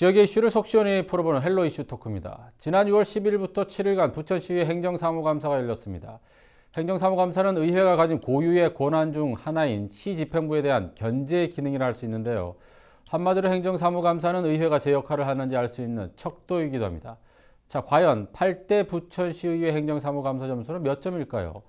지역의 이슈를 속 시원히 풀어보는 헬로 이슈 토크입니다. 지난 6월 10일부터 7일간 부천시의 행정사무감사가 열렸습니다. 행정사무감사는 의회가 가진 고유의 권한 중 하나인 시집행부에 대한 견제 기능이라 할 수 있는데요. 한마디로 행정사무감사는 의회가 제 역할을 하는지 알 수 있는 척도이기도 합니다. 자, 과연 8대 부천시의회 행정사무감사 점수는 몇 점일까요?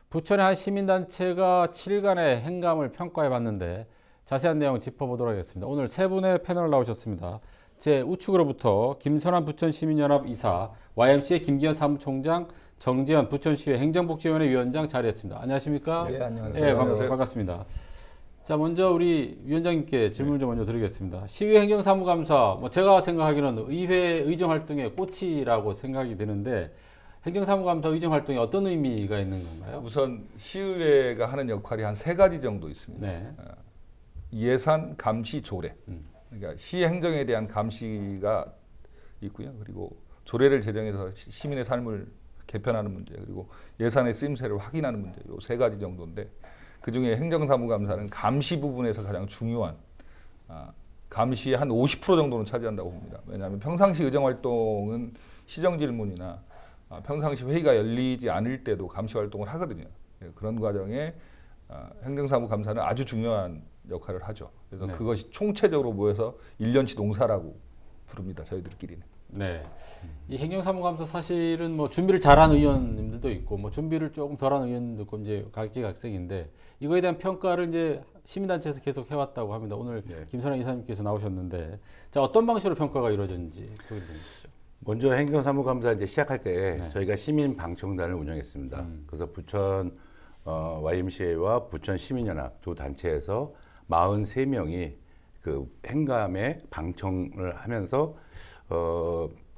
부천의 한 시민단체가 7일간의 행감을 평가해 봤는데 자세한 내용 짚어보도록 하겠습니다. 오늘 세 분의 패널 나오셨습니다. 제 우측으로부터 김선환 부천시민연합 이사, YMCA 김기현 사무총장, 정재현 부천시의 행정복지위원회 위원장 자리했습니다. 안녕하십니까? 네, 안녕하세요. 네, 반갑습니다. 자, 먼저 우리 위원장님께 질문을 좀 먼저 드리겠습니다. 시의회 행정사무감사, 제가 생각하기로는 의회 의정활동의 꽃이라고 생각이 드는데 행정사무감사 의정활동에 어떤 의미가 있는 건가요? 우선 시의회가 하는 역할이 한 세 가지 정도 있습니다. 네. 예산, 감시, 조례. 그러니까 시 행정에 대한 감시가 있고요. 그리고 조례를 제정해서 시민의 삶을 개편하는 문제, 그리고 예산의 쓰임새를 확인하는 문제, 이 세 가지 정도인데 그중에 행정사무감사는 감시 부분에서 가장 중요한 감시의 한 50% 정도는 차지한다고 봅니다. 왜냐하면 평상시 의정활동은 시정질문이나 평상시 회의가 열리지 않을 때도 감시 활동을 하거든요. 그런 과정에 행정사무감사는 아주 중요한 역할을 하죠. 그래서 네. 그것이 총체적으로 모여서 1년치 농사라고 부릅니다. 저희들끼리는. 네. 이 행정사무감사 사실은 준비를 잘한 의원님들도 있고 준비를 조금 덜한 의원들도 있고 이제 각지각색인데 이거에 대한 평가를 이제 시민단체에서 계속 해왔다고 합니다. 오늘 네. 김선환 이사님께서 나오셨는데 자, 어떤 방식으로 평가가 이루어졌는지 소개해 주시죠. 먼저 행정사무감사 이제 시작할 때 네. 저희가 시민 방청단을 운영했습니다. 그래서 부천 YMCA와 부천 시민연합 두 단체에서 43명이 그 행감에 방청을 하면서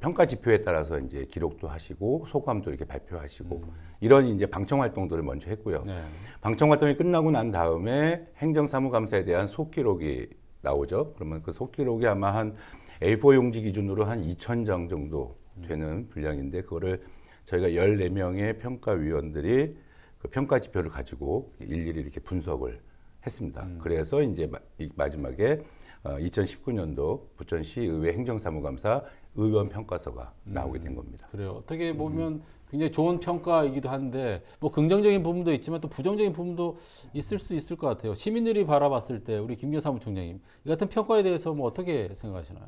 평가 지표에 따라서 이제 기록도 하시고 소감도 이렇게 발표하시고 이런 이제 방청 활동들을 먼저 했고요. 네. 방청 활동이 끝나고 난 다음에 행정사무감사에 대한 속기록이 나오죠. 그러면 그 속기록이 아마 한 A4 용지 기준으로 한 2,000장 정도 되는 분량인데 그거를 저희가 14명의 평가위원들이 그 평가 지표를 가지고 일일이 이렇게 분석을 했습니다. 그래서 이제 마지막에 2019년도 부천시의회 행정사무감사 의원 평가서가 나오게 된 겁니다. 그래요. 어떻게 보면 굉장히 좋은 평가이기도 한데 긍정적인 부분도 있지만 또 부정적인 부분도 있을 수 있을 것 같아요. 시민들이 바라봤을 때 우리 김기현 사무총장님 이 같은 평가에 대해서 어떻게 생각하시나요?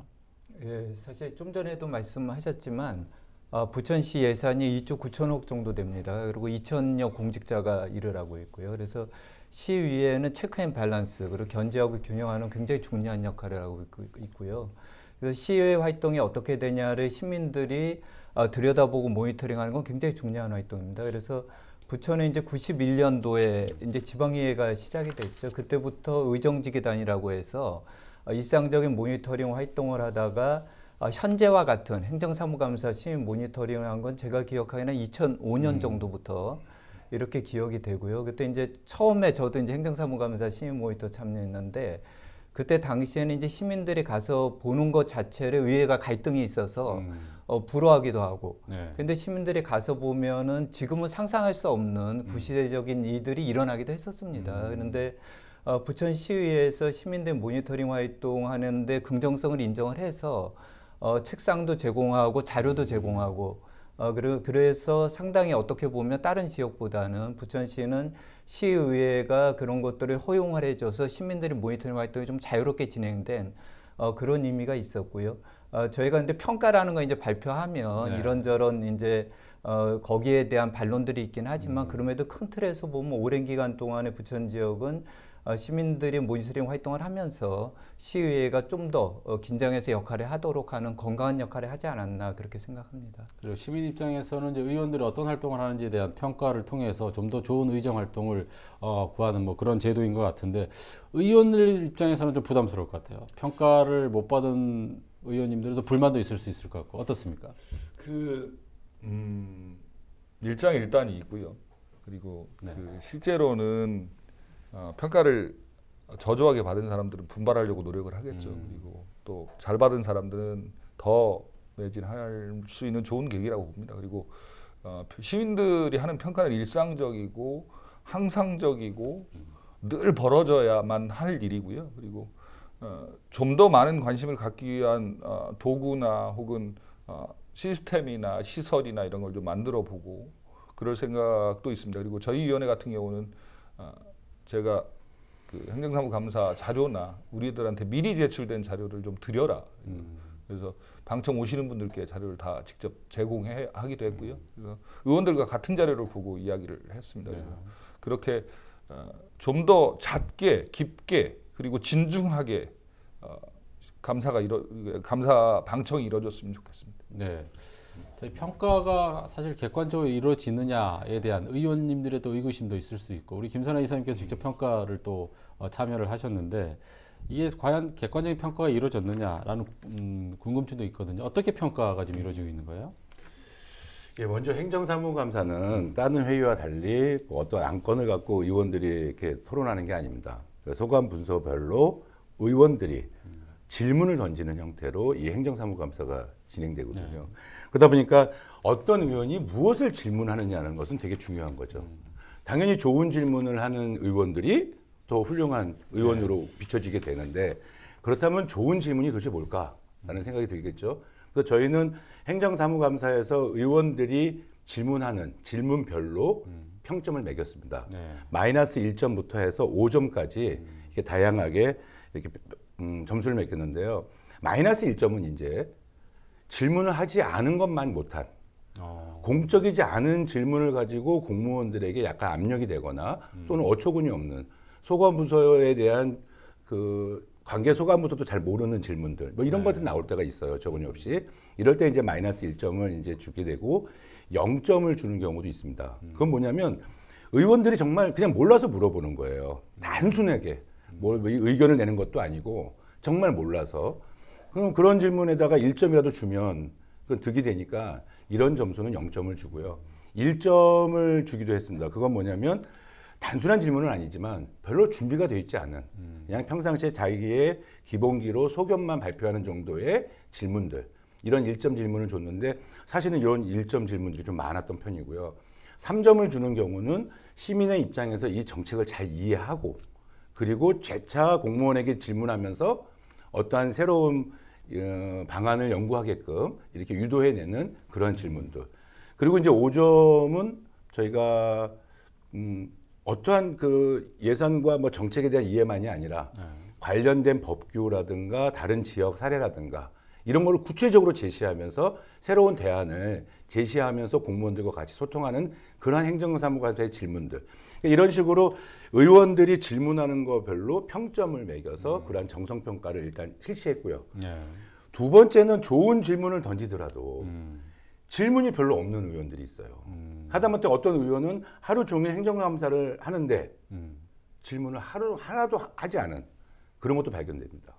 예, 사실 좀 전에도 말씀하셨지만 부천시 예산이 2조 9천억 정도 됩니다. 그리고 2천여 공직자가 일을 하고 있고요. 그래서 시의회는 체크 앤 밸런스 그리고 견제하고 균형하는 굉장히 중요한 역할을 하고 있고요. 그래서 시의회 활동이 어떻게 되냐를 시민들이 들여다보고 모니터링하는 건 굉장히 중요한 활동입니다. 그래서 부천은 이제 91년도에 이제 지방의회가 시작이 됐죠. 그때부터 의정지기단이라고 해서 일상적인 모니터링 활동을 하다가 현재와 같은 행정사무감사 시민 모니터링을 한 건 제가 기억하기에는 2005년 정도부터 이렇게 기억이 되고요. 그때 이제 처음에 저도 이제 행정사무감사 시민 모니터 참여했는데 그때 당시에는 이제 시민들이 가서 보는 것 자체를 의회가 갈등이 있어서 불허하기도 하고. 네. 근데 시민들이 가서 보면은 지금은 상상할 수 없는 구시대적인 일들이 일어나기도 했었습니다. 그런데 부천시의회에서 시민들 모니터링 활동하는데 긍정성을 인정을 해서 책상도 제공하고 자료도 제공하고 그래서 상당히 어떻게 보면 다른 지역보다는 부천시는 시의회가 그런 것들을 허용을 해줘서 시민들이 모니터링 활동이 좀 자유롭게 진행된 그런 의미가 있었고요. 저희가 근데 평가라는 거 이제 발표하면 네. 이런저런 이제 거기에 대한 반론들이 있긴 하지만 그럼에도 큰 틀에서 보면 오랜 기간 동안에 부천 지역은 시민들이 모니터링 활동을 하면서 시의회가 좀 더 긴장해서 역할을 하도록 하는 건강한 역할을 하지 않았나 그렇게 생각합니다. 그리고 시민 입장에서는 이제 의원들이 어떤 활동을 하는지에 대한 평가를 통해서 좀 더 좋은 의정 활동을 구하는 그런 제도인 것 같은데 의원들 입장에서는 좀 부담스러울 것 같아요. 평가를 못 받은 의원님들도 불만도 있을 수 있을 것 같고 어떻습니까? 일장일단이 있고요. 그리고 네. 실제로는 평가를 저조하게 받은 사람들은 분발하려고 노력을 하겠죠. 그리고 또 잘 받은 사람들은 더 매진할 수 있는 좋은 계기라고 봅니다. 그리고 시민들이 하는 평가는 일상적이고 항상적이고 늘 벌어져야만 할 일이고요. 그리고 좀 더 많은 관심을 갖기 위한 도구나 혹은 시스템이나 시설이나 이런 걸 좀 만들어 보고 그럴 생각도 있습니다. 그리고 저희 위원회 같은 경우는 제가 그 행정사무감사 자료나 우리들한테 미리 제출된 자료를 좀 드려라. 그래서 방청 오시는 분들께 자료를 다 직접 제공하기도 했고요. 그래서 의원들과 같은 자료를 보고 이야기를 했습니다. 그래서 그렇게 좀 더 잦게, 깊게 그리고 진중하게 감사 방청이 이루어졌으면 좋겠습니다. 네. 저희 평가가 사실 객관적으로 이루어지느냐에 대한 의원님들의 또 의구심도 있을 수 있고 우리 김선아 이사님께서 직접 평가를 또 참여를 하셨는데 이게 과연 객관적인 평가가 이루어졌느냐라는 궁금증도 있거든요. 어떻게 평가가 지금 이루어지고 있는 거예요? 예, 먼저 행정사무감사는 다른 회의와 달리 어떤 안건을 갖고 의원들이 이렇게 토론하는 게 아닙니다. 소관 부서별로 의원들이 질문을 던지는 형태로 이 행정사무감사가 진행되거든요. 그러다 보니까 어떤 의원이 무엇을 질문하느냐는 것은 되게 중요한 거죠. 당연히 좋은 질문을 하는 의원들이 더 훌륭한 의원으로 비춰지게 되는데 그렇다면 좋은 질문이 도대체 뭘까라는 생각이 들겠죠. 그래서 저희는 행정사무감사에서 의원들이 질문하는 질문별로 평점을 매겼습니다. 마이너스 1점부터 해서 5점까지 이렇게 다양하게 이렇게 점수를 매겼는데요. 마이너스 1점은 이제 질문을 하지 않은 것만 못한 공적이지 않은 질문을 가지고 공무원들에게 약간 압력이 되거나 또는 어처구니 없는 소관부서에 대한 그 관계 소관부서도 잘 모르는 질문들 뭐 이런 것들 나올 때가 있어요. 어처구니 없이. 이럴 때 이제 마이너스 1점을 이제 주게 되고 0점을 주는 경우도 있습니다. 그건 뭐냐면 의원들이 정말 그냥 몰라서 물어보는 거예요. 단순하게 뭘 의견을 내는 것도 아니고 정말 몰라서 그럼 그런 질문에다가 1점이라도 주면 그건 득이 되니까 이런 점수는 0점을 주고요. 1점을 주기도 했습니다. 그건 뭐냐면 단순한 질문은 아니지만 별로 준비가 되어 있지 않은 그냥 평상시에 자기의 기본기로 소견만 발표하는 정도의 질문들 이런 1점 질문을 줬는데 사실은 이런 1점 질문들이 좀 많았던 편이고요. 3점을 주는 경우는 시민의 입장에서 이 정책을 잘 이해하고 그리고 재차 공무원에게 질문하면서 어떠한 새로운 방안을 연구하게끔 이렇게 유도해내는 그런 질문들. 그리고 이제 5점은 저희가 어떠한 그 예산과 뭐 정책에 대한 이해만이 아니라 관련된 법규라든가 다른 지역 사례라든가 이런 걸 구체적으로 제시하면서 새로운 대안을 제시하면서 공무원들과 같이 소통하는 그러한 행정사무관의 질문들. 이런 식으로 의원들이 질문하는 거 별로 평점을 매겨서 그러한 정성평가를 일단 실시했고요. 두 번째는 좋은 질문을 던지더라도 질문이 별로 없는 의원들이 있어요. 하다못해 어떤 의원은 하루 종일 행정감사를 하는데 질문을 하나도 하지 않은 그런 것도 발견됩니다.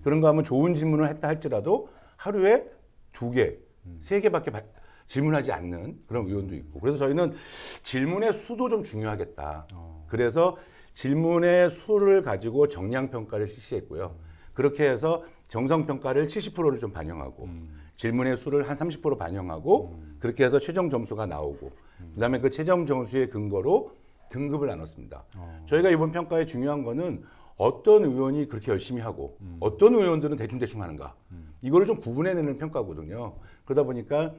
그런가 하면 좋은 질문을 했다 할지라도 하루에 2개, 3개밖에 질문하지 않는 그런 의원도 있고. 그래서 저희는 질문의 수도 좀 중요하겠다. 그래서 질문의 수를 가지고 정량평가를 실시했고요. 그렇게 해서 정성평가를 70%를 좀 반영하고 질문의 수를 한 30% 반영하고 그렇게 해서 최종 점수가 나오고 그다음에 그 최종 점수의 근거로 등급을 나눴습니다. 저희가 이번 평가에 중요한 거는 어떤 의원이 그렇게 열심히 하고 어떤 의원들은 대충대충 하는가 이거를 좀 구분해내는 평가거든요. 그러다 보니까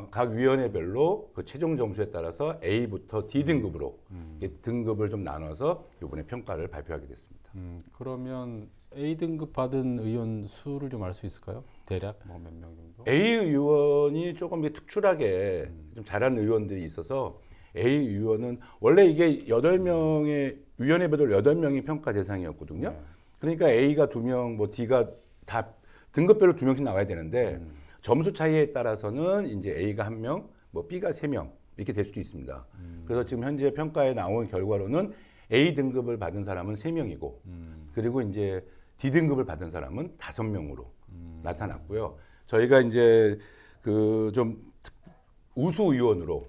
각 위원회별로 그 최종 점수에 따라서 A부터 D 등급으로 등급을 좀 나눠서 이번에 평가를 발표하게 됐습니다. 그러면 A 등급 받은 의원 수를 좀 알 수 있을까요? 대략 뭐 몇 명 정도? A 의원이 조금 특출하게 좀 잘하는 의원들이 있어서 A 의원은 원래 이게 8명의 위원회별로 8명이 평가 대상이었거든요. 그러니까 A가 2명, 뭐 D가 다 등급별로 2명씩 나와야 되는데 점수 차이에 따라서는 이제 A가 1명, 뭐 B가 3명 이렇게 될 수도 있습니다. 그래서 지금 현재 평가에 나온 결과로는 A 등급을 받은 사람은 3명이고 그리고 이제 D 등급을 받은 사람은 5명으로 나타났고요. 저희가 이제 그 좀 우수 의원으로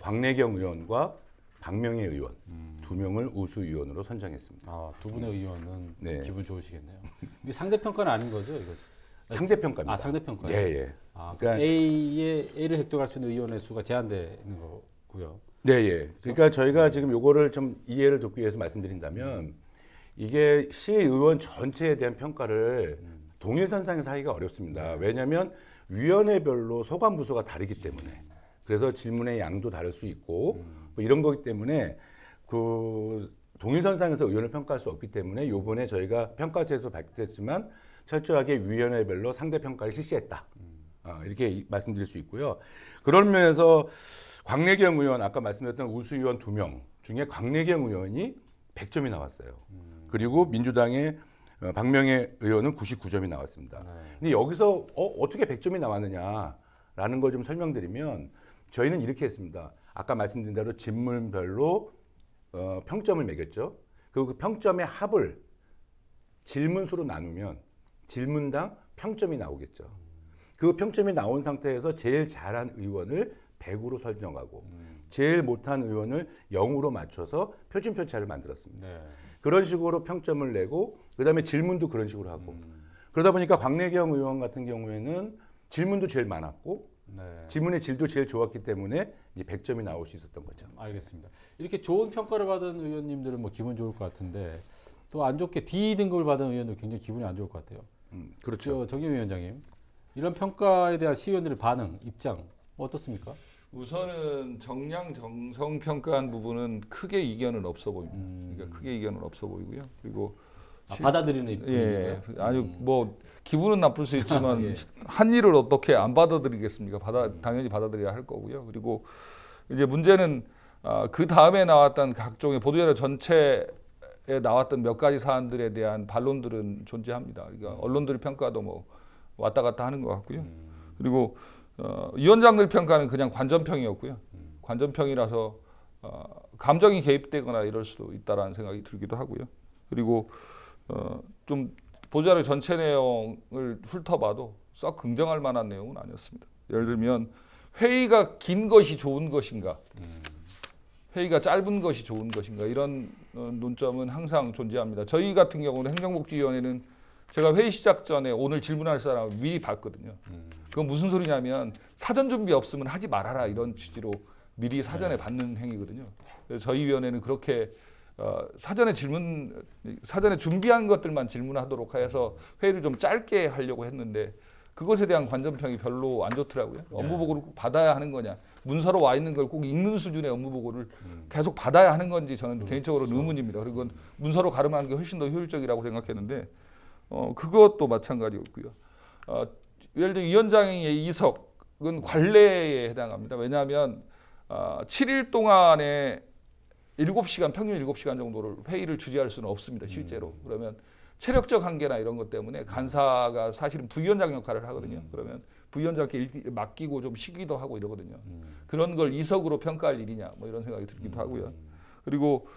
광래경 의원과 박명희 의원 2명을 우수 의원으로 선정했습니다. 아, 두 분의 의원은 네. 기분 좋으시겠네요. 이게 상대평가는 아닌 거죠, 이거? 상대평가입니다. 아, 상대평가요? 예, 예. 아, 그러니까 A를 획득할 수 있는 의원의 수가 제한되는 거고요. 네, 예. 그러니까 저희가 지금 요거를 좀 이해를 돕기 위해서 말씀드린다면 이게 시의원 전체에 대한 평가를 동일선상에서 하기가 어렵습니다. 왜냐하면 위원회별로 소관 부서가 다르기 때문에 그래서 질문의 양도 다를 수 있고 뭐 이런 거기 때문에 그 동일선상에서 의원을 평가할 수 없기 때문에 요번에 저희가 평가제에서 발표했지만 철저하게 위원회별로 상대 평가를 실시했다. 이렇게 말씀드릴 수 있고요. 그런 면에서 광내경 의원 아까 말씀드렸던 우수 의원 2명 중에 광내경 의원이 100점이 나왔어요. 그리고 민주당의 박명혜 의원은 99점이 나왔습니다. 근데 여기서 어떻게 100점이 나왔느냐라는 걸 좀 설명드리면 저희는 이렇게 했습니다. 아까 말씀드린 대로 질문별로 평점을 매겼죠. 그리고 그 평점의 합을 질문수로 나누면 질문당 평점이 나오겠죠. 그 평점이 나온 상태에서 제일 잘한 의원을 100으로 설정하고 제일 못한 의원을 0으로 맞춰서 표준편차를 만들었습니다. 네. 그런 식으로 평점을 내고 그다음에 질문도 그런 식으로 하고 그러다 보니까 광내경 의원 같은 경우에는 질문도 제일 많았고 네. 질문의 질도 제일 좋았기 때문에 이제 100점이 나올 수 있었던 거죠. 알겠습니다. 이렇게 좋은 평가를 받은 의원님들은 뭐 기분 좋을 것 같은데 또 안 좋게 D 등급을 받은 의원들 굉장히 기분이 안 좋을 것 같아요. 그렇죠. 정의용 위원장님, 이런 평가에 대한 시의원들의 반응, 입장 어떻습니까? 우선은 정량 정성 평가한 부분은 크게 이견은 없어 보입니다. 그러니까 크게 이견은 없어 보이고요. 그리고 받아들이는 입장. 예, 아주 뭐 기분은 나쁠 수 있지만 예. 한 일을 어떻게 안 받아들이겠습니까? 당연히 받아들여야 할 거고요. 그리고 이제 문제는 그 다음에 나왔던 각종의 보도자료 전체에 나왔던 몇 가지 사안들에 대한 반론들은 존재합니다. 그러니까 언론들 평가도 뭐 왔다 갔다 하는 것 같고요. 그리고 위원장들 평가는 그냥 관전평이었고요. 관전평이라서 감정이 개입되거나 이럴 수도 있다라는 생각이 들기도 하고요. 그리고 좀 보도자료 전체 내용을 훑어봐도 썩 긍정할 만한 내용은 아니었습니다. 예를 들면 회의가 긴 것이 좋은 것인가, 회의가 짧은 것이 좋은 것인가 이런 논점은 항상 존재합니다. 저희 같은 경우는 행정복지위원회는 제가 회의 시작 전에 오늘 질문할 사람을 미리 봤거든요. 그건 무슨 소리냐면 사전 준비 없으면 하지 말아라 이런 취지로 미리 사전에 받는 행위거든요. 그래서 저희 위원회는 그렇게 사전에 준비한 것들만 질문하도록 해서 회의를 좀 짧게 하려고 했는데 그것에 대한 관전평이 별로 안 좋더라고요. 업무 보고를 꼭 받아야 하는 거냐, 문서로 와 있는 걸 꼭 읽는 수준의 업무 보고를 계속 받아야 하는 건지 저는 개인적으로는 의문입니다. 그리고 문서로 가름하는 게 훨씬 더 효율적이라고 생각했는데 그것도 마찬가지였고요. 예를 들어 위원장의 이석은 관례에 해당합니다. 왜냐하면 7일 동안에 7시간, 평균 7시간 정도를 회의를 주재할 수는 없습니다. 실제로. 그러면 체력적 한계나 이런 것 때문에 간사가 사실은 부위원장 역할을 하거든요. 그러면 부위원장께 맡기고 좀 쉬기도 하고 이러거든요. 그런 걸 이석으로 평가할 일이냐 뭐 이런 생각이 들기도 하고요. 그리고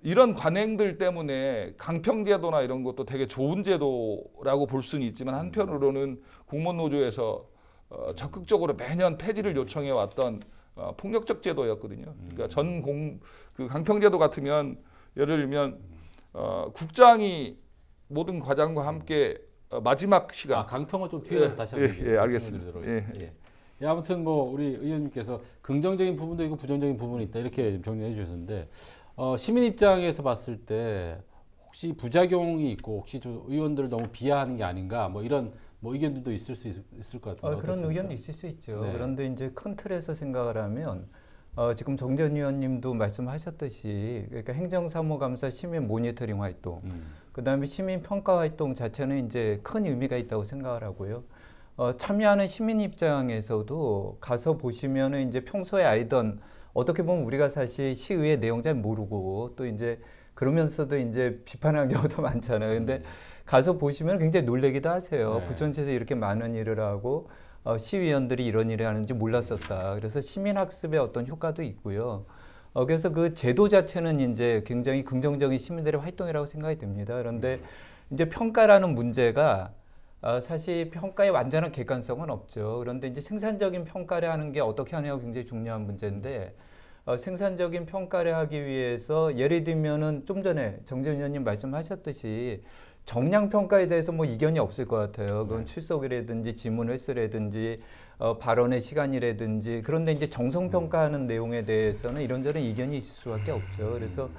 이런 관행들 때문에 강평제도나 이런 것도 되게 좋은 제도라고 볼 수는 있지만 한편으로는 공무원노조에서 적극적으로 매년 폐지를 요청해 왔던 폭력적 제도였거든요. 그러니까 그 강평제도 같으면 예를 들면 국장이 모든 과장과 함께 마지막 시간. 강평은 좀 뒤에 가서 다시 한번 알겠습니다. 예, 아무튼 뭐 우리 의원님께서 긍정적인 부분도 있고 부정적인 부분이 있다 이렇게 정리해 주셨는데 시민 입장에서 봤을 때 혹시 부작용이 있고 혹시 좀 의원들을 너무 비하하는 게 아닌가 뭐 이런 뭐 의견들도 있을 수 있을 것 같은데 그런 의견도 있을 수 있죠. 네. 그런데 이제 큰 틀에서 생각을 하면 지금 정전 의원님도 말씀하셨듯이 그러니까 행정사무감사 시민 모니터링 활동, 그다음에 시민 평가 활동 자체는 이제 큰 의미가 있다고 생각을 하고요. 참여하는 시민 입장에서도 가서 보시면은 이제 평소에 알던 어떻게 보면 우리가 사실 시의회 내용 잘 모르고 또 이제 그러면서도 이제 비판하는 경우도 많잖아요. 근데 가서 보시면 굉장히 놀라기도 하세요. 네. 부천시에서 이렇게 많은 일을 하고 시의원들이 이런 일을 하는지 몰랐었다. 그래서 시민학습의 어떤 효과도 있고요. 그래서 그 제도 자체는 이제 굉장히 긍정적인 시민들의 활동이라고 생각이 됩니다. 그런데 이제 평가라는 문제가 사실 평가에 완전한 객관성은 없죠. 그런데 이제 생산적인 평가를 하는 게 어떻게 하냐가 굉장히 중요한 문제인데 생산적인 평가를 하기 위해서 예를 들면은 좀 전에 정전 의원님 말씀하셨듯이 정량 평가에 대해서 뭐 이견이 없을 것 같아요. 그건 출석이라든지 지문 횟수라든지 발언의 시간이라든지 그런데 이제 정성 평가하는 내용에 대해서는 이런저런 이견이 있을 수밖에 없죠. 그래서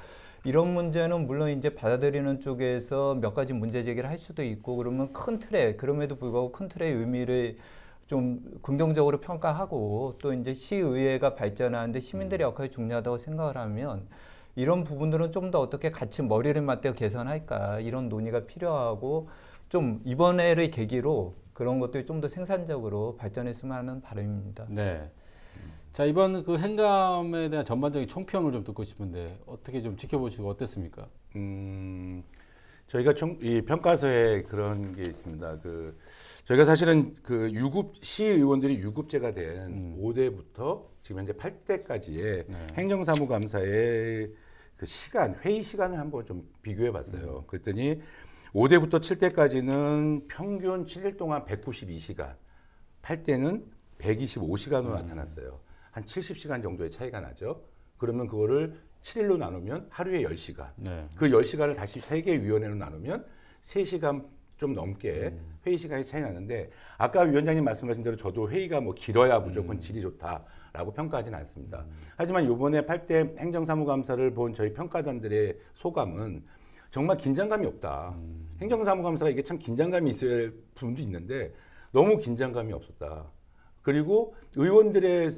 이런 문제는 물론 이제 받아들이는 쪽에서 몇 가지 문제 제기를 할 수도 있고 그러면 큰 틀에 그럼에도 불구하고 큰 틀의 의미를 좀 긍정적으로 평가하고 또 이제 시의회가 발전하는데 시민들의 역할이 중요하다고 생각을 하면 이런 부분들은 좀 더 어떻게 같이 머리를 맞대어 개선할까 이런 논의가 필요하고 좀 이번에를 계기로 그런 것들이 좀 더 생산적으로 발전했으면 하는 바람입니다. 네. 자, 이번 그 행감에 대한 전반적인 총평을 좀 듣고 싶은데 어떻게 좀 지켜보시고 어땠습니까? 저희가 이 평가서에 그런 게 있습니다. 저희가 사실은 시의원들이 유급제가 된 5대부터 지금 현재 8대까지의 행정사무감사의 그 회의 시간을 한번 좀 비교해 봤어요. 그랬더니 5대부터 7대까지는 평균 7일 동안 192시간, 8대는 125시간으로 나타났어요. 한 70시간 정도의 차이가 나죠. 그러면 그거를 7일로 나누면 하루에 10시간. 그 10시간을 다시 3개의 위원회로 나누면 3시간 좀 넘게 회의 시간이 차이 나는데 아까 위원장님 말씀하신 대로 저도 회의가 뭐 길어야 무조건 질이 좋다라고 평가하지는 않습니다. 하지만 이번에 8대 행정사무감사를 본 저희 평가단들의 소감은 정말 긴장감이 없다. 행정사무감사가 이게 참 긴장감이 있어야 할 부분도 있는데 너무 긴장감이 없었다. 그리고 의원들의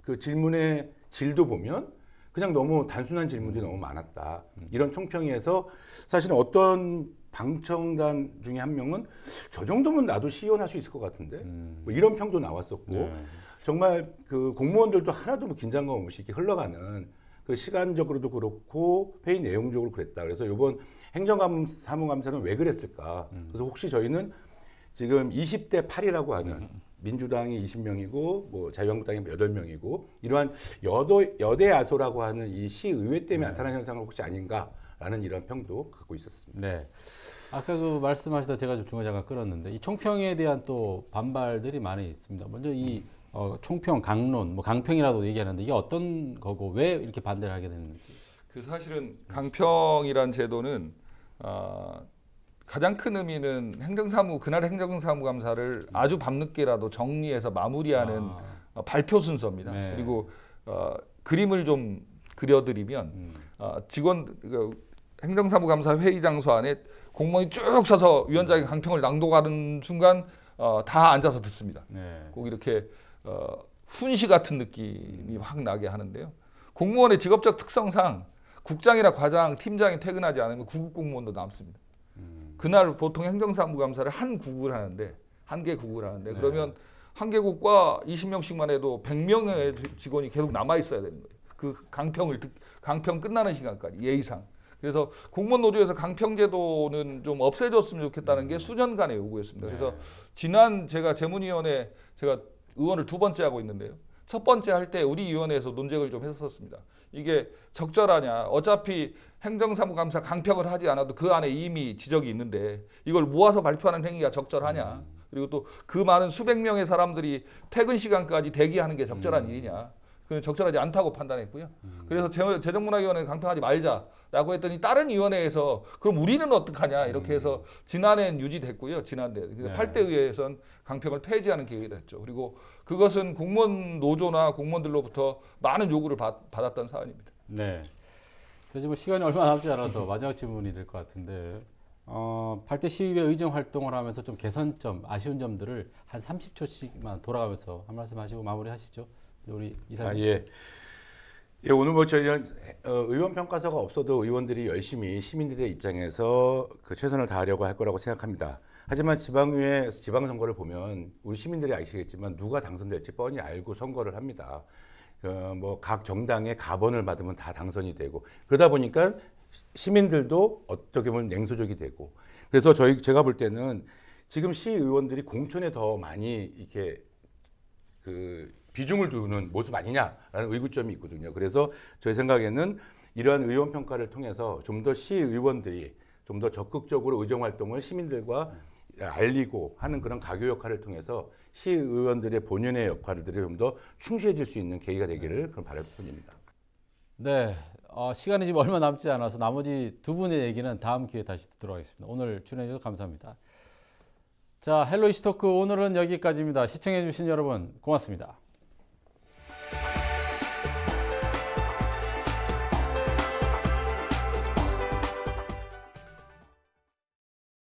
그 질문의 질도 보면 그냥 너무 단순한 질문들이 너무 많았다. 이런 총평에서 사실은 어떤 방청단 중에 한 명은 저 정도면 나도 시의원 할 수 있을 것 같은데 뭐 이런 평도 나왔었고 정말 그 공무원들도 하나도 뭐 긴장감 없이 이렇게 흘러가는 그 시간적으로도 그렇고 회의 내용적으로 그랬다. 그래서 이번 행정사무감사는 왜 그랬을까? 그래서 혹시 저희는 지금 20대 8이라고 하는 민주당이 20명이고 뭐 자유한국당이 8명이고 이러한 여대 야소라고 하는 이 시의회 때문에 나타난 현상은 혹시 아닌가라는 이런 평도 갖고 있었습니다. 네. 아까 그 말씀하시다 제가 좀 중간에 잠깐 끌었는데 이 총평에 대한 또 반발들이 많이 있습니다. 먼저 이 총평, 강론, 뭐 강평이라도 얘기하는데 이게 어떤 거고 왜 이렇게 반대를 하게 되는지. 그 사실은 강평이란 제도는 가장 큰 의미는 그날 행정사무감사를 아주 밤늦게라도 정리해서 마무리하는 발표 순서입니다. 네. 그리고 그림을 좀 그려드리면 행정사무감사 회의 장소 안에 공무원이 쭉 서서 위원장이 강평을 낭독하는 순간 다 앉아서 듣습니다. 꼭 이렇게 훈시 같은 느낌이 확 나게 하는데요. 공무원의 직업적 특성상 국장이나 과장, 팀장이 퇴근하지 않으면 구급 공무원도 남습니다. 그날 보통 행정사무감사를 한 국을 하는데 한 개 국을 하는데 그러면 한 개국과 20명씩만 해도 100명의 직원이 계속 남아 있어야 되는 거예요. 그 강평 끝나는 시간까지 예의상. 그래서 공무원 노조에서 강평제도는 좀 없애줬으면 좋겠다는 게 수년간의 요구였습니다. 그래서 지난 제가 재문위원회 제가 의원을 2번째 하고 있는데요. 첫 번째 할 때 우리 위원회에서 논쟁을 좀 했었습니다. 이게 적절하냐. 어차피 행정사무감사 강평을 하지 않아도 그 안에 이미 지적이 있는데 이걸 모아서 발표하는 행위가 적절하냐. 그리고 또 그 많은 수백 명의 사람들이 퇴근 시간까지 대기하는 게 적절한 일이냐. 그건 적절하지 않다고 판단했고요. 그래서 재정문화위원회 강평하지 말자라고 했더니 다른 위원회에서 그럼 우리는 어떡하냐 이렇게 해서 지난해는 유지됐고요. 지난해 8대 의회에서는 강평을 폐지하는 계획이 됐죠. 그리고 그것은 공무원 노조나 공무원들로부터 많은 요구를 받았던 사안입니다. 네. 자, 지금 시간이 얼마 남지 않아서 마지막 질문이 될 것 같은데 8대 시의회 의정 활동을 하면서 좀 개선점, 아쉬운 점들을 한 30초씩만 돌아가면서 한 말씀 하시고 마무리하시죠. 우리 이사님. 예, 오늘 뭐 저희는 의원 평가서가 없어도 의원들이 열심히 시민들의 입장에서 그 최선을 다하려고 할 거라고 생각합니다. 하지만 지방의회 지방선거를 보면 우리 시민들이 아시겠지만 누가 당선될지 뻔히 알고 선거를 합니다. 뭐 각 정당의 가번을 받으면 다 당선이 되고 그러다 보니까 시민들도 어떻게 보면 냉소적이 되고 그래서 제가 볼 때는 지금 시의원들이 공천에 더 많이 이렇게 비중을 두는 모습 아니냐라는 의구점이 있거든요. 그래서 제 생각에는 이러한 의원 평가를 통해서 좀 더 시의원들이 좀 더 적극적으로 의정 활동을 시민들과 알리고 하는 그런 가교 역할을 통해서 시의원들의 본연의 역할들이 좀 더 충실해질 수 있는 계기가 되기를 그런 바랄 뿐입니다. 네, 시간이 지금 얼마 남지 않아서 나머지 두 분의 얘기는 다음 기회에 다시 듣도록 하겠습니다. 오늘 출연해 주셔서 감사합니다. 자, 헬로 이슈 토크 오늘은 여기까지입니다. 시청해 주신 여러분 고맙습니다.